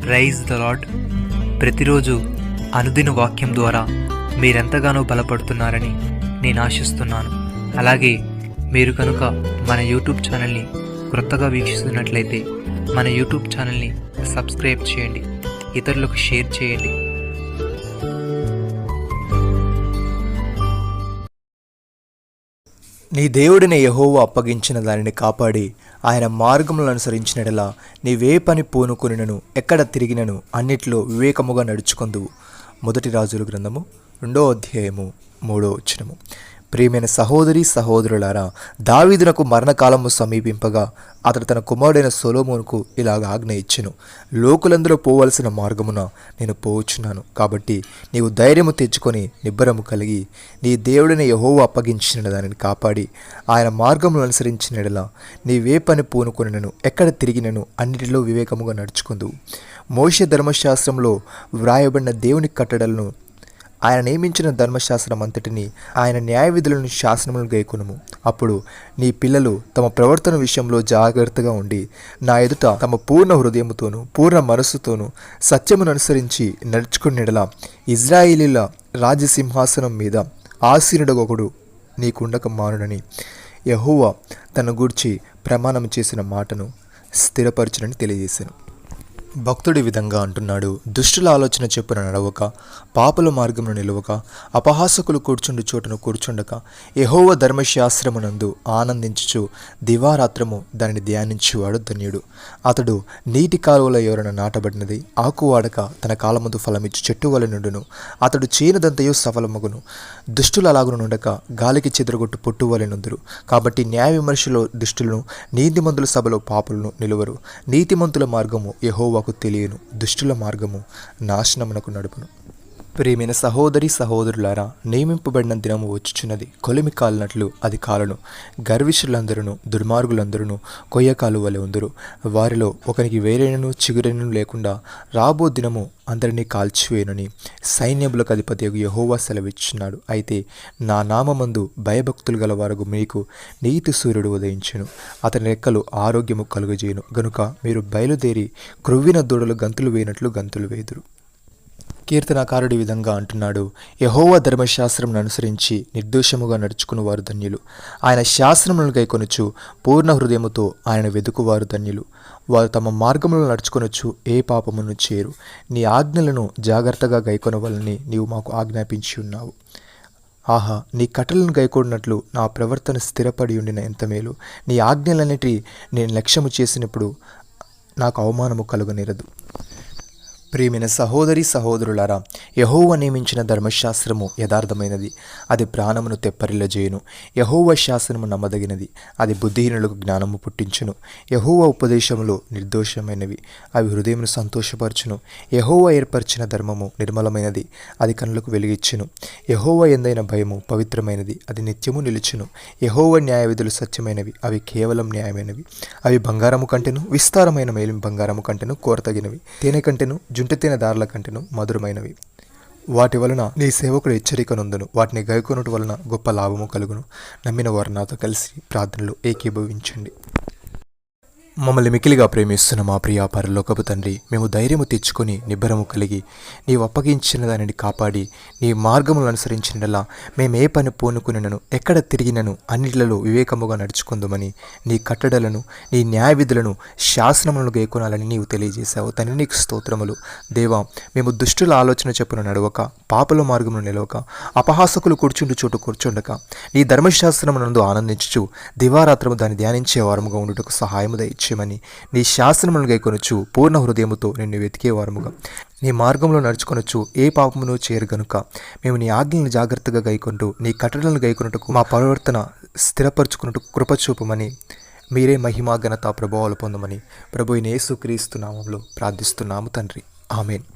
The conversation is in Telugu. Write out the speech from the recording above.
Praise the lord. ప్రతిరోజు అనుదిన వాక్యం ద్వారా మీరెంతగానో బలపడుతున్నారని నేను ఆశిస్తున్నాను. అలాగే మీరు కనుక మన యూట్యూబ్ ఛానల్ని క్రొత్తగా వీక్షిస్తున్నట్లయితే మన యూట్యూబ్ ఛానల్ని సబ్స్క్రైబ్ చేయండి, ఇతరులకు షేర్ చేయండి. నీ దేవుడిని యెహోవా అప్పగించిన దానిని కాపాడి ఆయన మార్గములను అనుసరించినట్లా నీవే పని పూనుకొనినను ఎక్కడ తిరిగినను అన్నిట్లో వివేకముగా నడుచుకొందువు. మొదటి రాజుల గ్రంథము 2వ అధ్యాయము 3వ వచనము. ప్రియమైన సహోదరి సహోదరులారా, దావీదునకు మరణకాలము సమీపింపగా అతడు తన కుమారుడైన సొలొమోనుకు ఇలాగ ఆజ్ఞ ఇచ్చెను. లోకులందరూ పోవలసిన మార్గమున నేను పోవచ్చున్నాను. కాబట్టి నీవు ధైర్యము తెచ్చుకొని నిబ్బరము కలిగి నీ దేవుడిని యెహోవా అప్పగించిన దానిని కాపాడి ఆయన మార్గమును అనుసరించినలా నీవే పని పూనుకొనినను ఎక్కడ తిరిగినను అన్నిటిలో వివేకముగా నడుచుకుందువు. మోషే ధర్మశాస్త్రంలో వ్రాయబడిన దేవుని కట్టడలను, ఆయన నియమించిన ధర్మశాస్త్రం అంతటిని, ఆయన న్యాయ విధులను శాసనములను గైకొనుము. అప్పుడు నీ పిల్లలు తమ ప్రవర్తన విషయంలో జాగ్రత్తగా ఉండి నా ఎదుట తమ పూర్ణ హృదయముతోనూ పూర్ణ మనస్సుతోనూ సత్యమును అనుసరించి నడుచుకునేలా ఇజ్రాయేలీల రాజసింహాసనం మీద ఆసీనుడొకడు నీకుండక మానునని యెహోవా తన గూర్చి ప్రమాణం చేసిన మాటను స్థిరపరచునని తెలియజేశాను. భక్తుడి విధంగా అంటున్నాడు, దుష్టుల ఆలోచన చెప్పున నడవక, పాపుల మార్గమును నిలవక, అపహాసకులు కూర్చుండు చోటును కూర్చుండక, యెహోవా ధర్మశాస్త్రమునందు ఆనందించుచు దివారాత్రము దానిని ధ్యానించువాడు ధన్యుడు. అతడు నీటి కాలువల ఎవరన నాటబడినది, ఆకువాడక తన కాలముందు ఫలమిచ్చు చెట్టు వలె నుండును. అతడు చేయనదంతయు సఫలమగును. దుష్టులు అలాగును నుండక గాలికి చెదరగొట్టు పొట్టు వలె నుందురు. కాబట్టి న్యాయ విమర్శలో దుష్టులను, నీతిమంతుల సభలో పాపులను నిలువరు. నీతిమంతుల మార్గము యెహోవాకు తెలియను, దుష్టుల మార్గము నాశనమునకు నడుపును. ప్రియమైన సహోదరి సహోదరులారా, నియమింపబడిన దినము వచ్చుచున్నది, కొలిమి కాలినట్లు అది కాలను. గర్విష్ఠులందరూ దుర్మార్గులందరూ కొయ్యకాలు వలె ఉందరు. వారిలో ఒకరికి వేరైనను చిగురైనను లేకుండా రాబో దినము అందరినీ కాల్చివేయనని సైన్యములకు అధిపతి యెహోవా సెలవిచ్చున్నాడు. అయితే నా నామమందు భయభక్తులు గల వారు మీకు నీతి సూర్యుడు ఉదయించును, అతని రెక్కలు ఆరోగ్యము కలుగజేయును. గనుక మీరు బయలుదేరి క్రొవ్విన దూడలు గంతులు వేయనట్లు గంతులు వేదురు. కీర్తనకారుడి విధంగా అంటున్నాడు, యెహోవా ధర్మశాస్త్రమును అనుసరించి నిర్దోషముగా నడుచుకుని వారు ధన్యులు. ఆయన శాస్త్రములను గైకొనుచు పూర్ణ హృదయముతో ఆయన వెదుకువారు ధన్యులు. వారు తమ మార్గములను నడుచుకొనొచ్చు ఏ పాపమును చేరు. నీ ఆజ్ఞలను జాగ్రత్తగా గైకొనవలని నీవు మాకు ఆజ్ఞాపించి ఉన్నావు. ఆహా, నీ కట్టలను గైకొడినట్లు నా ప్రవర్తన స్థిరపడి ఉండిన ఎంత మేలు. నీ ఆజ్ఞలన్నిటి నేను లక్ష్యము చేసినప్పుడు నాకు అవమానము కలుగనేరదు. ప్రియమైన సహోదరి సహోదరులారా, యెహోవా నియమించిన ధర్మశాస్త్రము యథార్థమైనది, అది ప్రాణమును తెప్పరిల్లజేయును. యెహోవా శాసనము నమ్మదగినది, అది బుద్ధిహీనులకు జ్ఞానము పుట్టించును. యెహోవా ఉపదేశములు నిర్దోషమైనవి, అవి హృదయమును సంతోషపరచును. యెహోవా ఏర్పరిచిన ధర్మము నిర్మలమైనది, అది కనులకు వెలుగిచ్చును. యెహోవా ఎందైన భయము పవిత్రమైనది, అది నిత్యము నిలుచును. యెహోవా న్యాయ విధులు సత్యమైనవి, అవి కేవలం న్యాయమైనవి. అవి బంగారము కంటెను విస్తారమైన మేలిమి బంగారము కంటెను కోరతగినవి, తేనె కంటెను జుంటతేనె దారుల కంటెను మధురమైనవి. వాటి వలన నీ సేవకుడు హెచ్చరిక నొందును, వాటిని గైకొనుట వలన గొప్ప లాభము కలుగును. నమ్మిన వారు నాతో కలిసి ప్రార్థనలు ఏకీభవించండి. మమ్మల్ని మికిలిగా ప్రేమిస్తున్న మా ప్రియ పరలోకపు తండ్రి, మేము ధైర్యము తెచ్చుకొని నిబ్బరము కలిగి నీవు అప్పగించిన దానిని కాపాడి నీ మార్గములను అనుసరించినలా మేము ఏ పని పూనుకునినను ఎక్కడ తిరిగినను అన్నిటిలో వివేకముగా నడుచుకుందామని నీ కట్టడలను, నీ న్యాయ విధులను, శాసనములను గైకొనాలని నీవు తెలియజేశావు. తండ్రి నీకు స్తోత్రములు. దేవా, మేము దుష్టుల ఆలోచన చెప్పున నడవక, పాపల మార్గమును నిలవక, అపహాసకులు కూర్చుండు చోటు కూర్చుండక, నీ ధర్మశాస్త్రమునందు ఆనందించుచు దివారాత్రము దాన్ని ధ్యానించే వారముగా ఉండుటకు సహాయము దయచేయమని, నీ శాసనములను గైకొనొచ్చు పూర్ణ హృదయముతో నిన్ను వెతికే వారముగా, నీ మార్గంలో నడుచుకొనొచ్చు ఏ పాపమును చేయరు. గనుక మేము నీ ఆజ్ఞలను జాగ్రత్తగా గైకొంటూ నీ కట్టడలను గైకొనుటకు మా ప్రవర్తన స్థిరపరచుకున్నట్టు కృపచూపమని, మీరే మహిమా ఘనత ప్రభావాలు పొందమని ప్రభువైన యేసుక్రీస్తు నామములో ప్రార్థిస్తున్నాము తండ్రి. ఆమేన్.